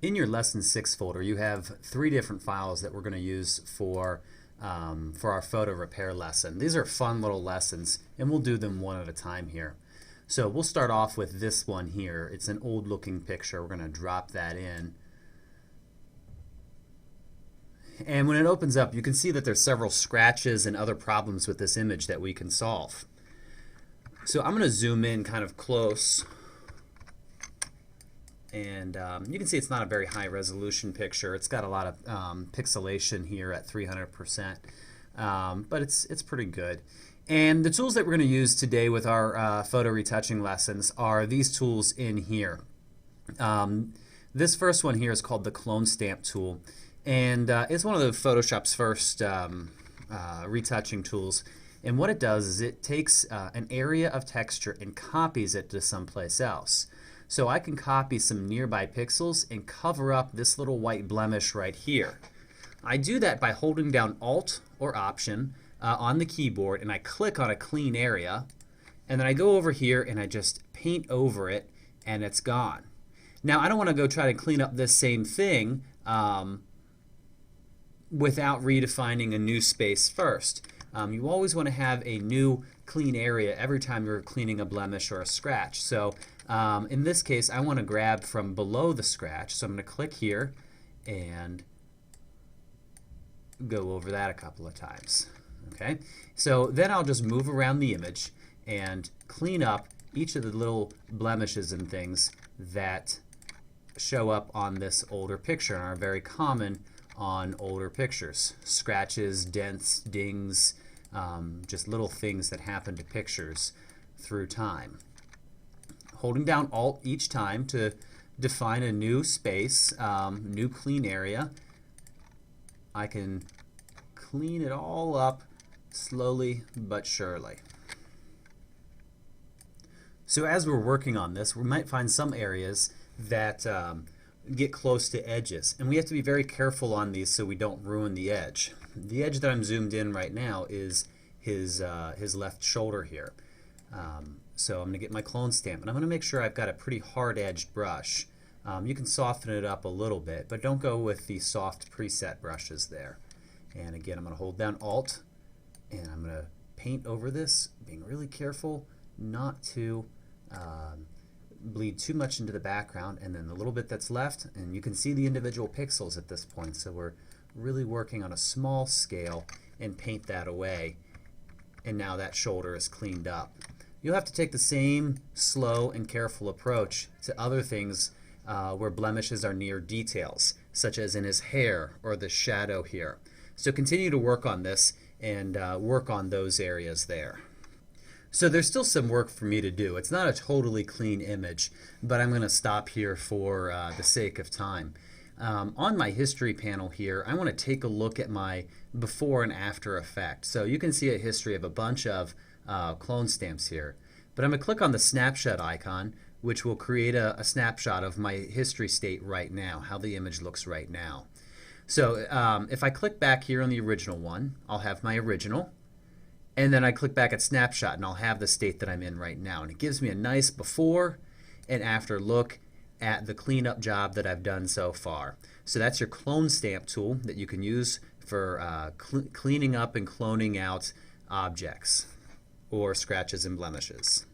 In your Lesson 6 folder, you have 3 different files that we're going to use for our photo repair lesson. These are fun little lessons, and we'll do them one at a time here. So we'll start off with this one here. It's an old looking picture. We're going to drop that in. And when it opens up, you can see that there's several scratches and other problems with this image that we can solve. So I'm going to zoom in kind of close. And you can see it's not a very high resolution picture. It's got a lot of pixelation here at 300%, but it's pretty good. And the tools that we're going to use today with our photo retouching lessons are these tools in here. This first one here is called the Clone Stamp tool, and it's one of the Photoshop's first retouching tools. And what it does is it takes an area of texture and copies it to someplace else. So I can copy some nearby pixels and cover up this little white blemish right here. I do that by holding down Alt or Option on the keyboard, and I click on a clean area, and then I go over here and I just paint over it, and it's gone. Now I don't want to go try to clean up this same thing without redefining a new space first. You always want to have a new clean area every time you're cleaning a blemish or a scratch. So in this case, I want to grab from below the scratch, so I'm going to click here and go over that a couple of times. Okay, so then I'll just move around the image and clean up each of the little blemishes and things that show up on this older picture and are very common on older pictures. Scratches, dents, dings, just little things that happen to pictures through time. Holding down Alt each time to define a new space, new clean area, I can clean it all up slowly but surely. So as we're working on this, we might find some areas that get close to edges, and we have to be very careful on these so we don't ruin the edge. The edge that I'm zoomed in right now is his left shoulder here. So I'm going to get my clone stamp, and I'm going to make sure I've got a pretty hard-edged brush. You can soften it up a little bit, but don't go with the soft preset brushes there. And again, I'm going to hold down Alt, and I'm going to paint over this, being really careful not to bleed too much into the background, and then the little bit that's left, and you can see the individual pixels at this point, so we're really working on a small scale and paint that away, and now that shoulder is cleaned up. You'll have to take the same slow and careful approach to other things where blemishes are near details, such as in his hair or the shadow here. So continue to work on this and work on those areas there. So there's still some work for me to do. It's not a totally clean image, but I'm going to stop here for the sake of time. On my history panel here, I want to take a look at my before and after effect. So you can see a history of a bunch of clone stamps here. But I'm going to click on the snapshot icon, which will create a snapshot of my history state right now, how the image looks right now. So if I click back here on the original one, I'll have my original. And then I click back at snapshot, and I'll have the state that I'm in right now. And it gives me a nice before and after look at the cleanup job that I've done so far. So that's your clone stamp tool that you can use for cleaning up and cloning out objects or scratches and blemishes.